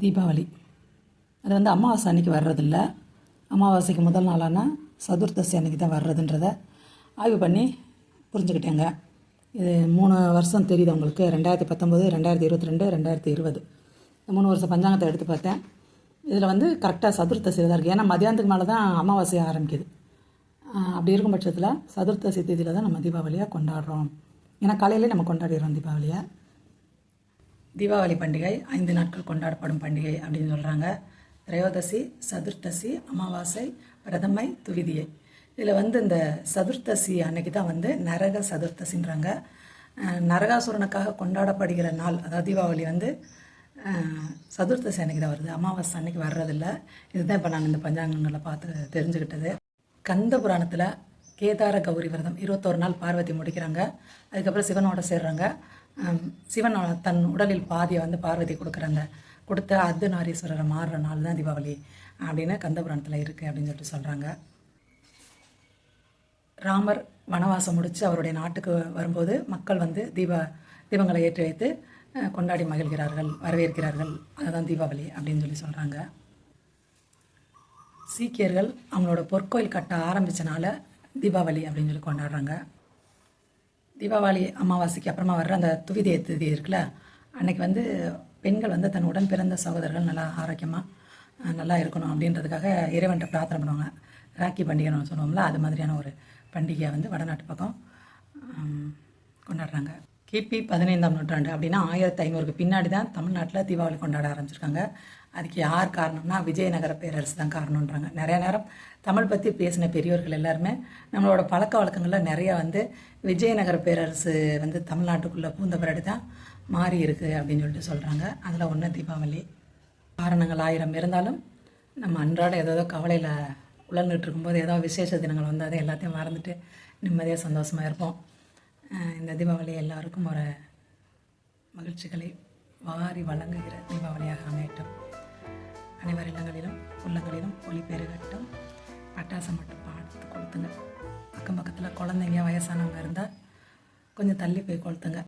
தீபாவளி அது வந்து அமாவாசை அன்றைக்கி வர்றதில்ல. அமாவாசைக்கு முதல் நாளான சதுர்த்தசி அன்றைக்கி தான் வர்றதுன்றத ஆய்வு பண்ணி புரிஞ்சுக்கிட்டேங்க. இது 3 வருஷம் தெரியுது உங்களுக்கு. 2019, 2022, 2020 இந்த 3 வருஷம் பஞ்சாங்கத்தை எடுத்து பார்த்தேன். இதில் வந்து கரெக்டாக சதுர்த்தசியில் தான் இருக்குது. ஏன்னா மதியானத்துக்கு மேலே தான் அமாவாசை ஆரம்பிக்குது. அப்படி இருக்கும் பட்சத்தில் சதுர்த்தசி தேதியில் தான் நம்ம தீபாவளியாக கொண்டாடுறோம். ஏன்னா காலையிலே நம்ம கொண்டாடிடுறோம் தீபாவளியை. தீபாவளி பண்டிகை 5 நாட்கள் கொண்டாடப்படும் பண்டிகை அப்படின்னு சொல்கிறாங்க. திரையோதசி, சதுர்த்தசி, அமாவாசை, பிரதமை, துவிதியை. இதில் வந்து இந்த சதுர்த்தசி அன்னைக்கு தான் வந்து நரக சதுர்த்தசின்றாங்க. நரகாசுரனுக்காக கொண்டாடப்படுகிற நாள், அதாவது தீபாவளி வந்து சதுர்த்தசி அன்னைக்கு தான் வருது. அமாவாசை அன்னைக்கு வர்றதில்ல. இதுதான் இப்போ நான் இந்த பஞ்சாங்கங்களை பார்த்து தெரிஞ்சுக்கிட்டது. கந்த புராணத்தில் கேதார கௌரி விரதம் 21 நாள் பார்வதி முடிக்கிறாங்க. அதுக்கப்புறம் சிவனோட சேர்றாங்க. சிவனோட தன் உடலில் பாதியை வந்து பார்வதி கொடுத்த அர்த்தநாரீஸ்வரரை மாறுற நாள் தான் தீபாவளி அப்படின்னு கந்தபுராணத்தில் இருக்குது அப்படின்னு சொல்லிட்டு சொல்கிறாங்க. ராமர் வனவாசம் முடித்து அவருடைய நாட்டுக்கு வரும்போது மக்கள் வந்து தீபங்களை ஏற்றி வைத்து கொண்டாடி மகிழ்கிறார்கள், வரவேற்கிறார்கள். அதுதான் தீபாவளி அப்படின்னு சொல்லி சொல்கிறாங்க. சீக்கியர்கள் அவங்களோட பொற்கோயில் கட்ட ஆரம்பித்தனால தீபாவளி அப்படின்னு சொல்லி கொண்டாடுறாங்க. தீபாவளி அமாவாசைக்கு அப்புறமா வர்ற அந்த துவிதியை திதி இருக்குல்ல, அன்னைக்கு வந்து பெண்கள் வந்து தன் உடன் பிறந்த சகோதரர்கள் நல்லா ஆரோக்கியமாக நல்லா இருக்கணும் அப்படின்றதுக்காக இறைவன்கிட்ட பிரார்த்தனை பண்ணுவாங்க. ராக்கி பண்டிகைன்னு சொல்லுவோம்ல, அது மாதிரியான ஒரு பண்டிகையை வந்து வடநாட்டு பக்கம் கொண்டாடுறாங்க. கிபி 15ஆம் நூற்றாண்டு அப்படின்னா 1500க்கு பின்னாடி தான் தமிழ்நாட்டில் தீபாவளி கொண்டாட ஆரம்பிச்சிருக்காங்க. அதுக்கு யார் காரணம்னா விஜயநகர பேரரசு தான் காரணன்றாங்க. நிறைய நேரம் தமிழ் பற்றி பேசின பெரியவர்கள் எல்லாருமே நம்மளோட பழக்க வழக்கங்களில் நிறையா வந்து விஜயநகர பேரரசு வந்து தமிழ்நாட்டுக்குள்ளே பூந்த பிறகு தான் மாறி இருக்குது அப்படின்னு சொல்லிட்டு சொல்கிறாங்க. அதில் ஒன்று தீபாவளி. காரணங்கள் 1000 இருந்தாலும் நம்ம அன்றாட ஏதோ கவலையில் உழந்துட்டு இருக்கும்போது ஏதோ விசேஷ தினங்கள் வந்து அதை எல்லாத்தையும் மறந்துட்டு நிம்மதியாக சந்தோஷமாக இருப்போம். இந்த தீபாவளி எல்லாருக்கும் ஒரு மகிழ்ச்சிகளை வாரி வழங்குகிற தீபாவளியாக அமையட்டும். அனைவர் இல்லங்களிலும் உள்ளங்களிலும் ஒளி பெருகட்டும். பட்டாசை மட்டும் பார்த்து கொளுத்துங்க. அக்கம் பக்கத்தில் குழந்தைங்க வயசானவங்க இருந்தால் கொஞ்சம் தள்ளி போய் கொளுத்துங்க.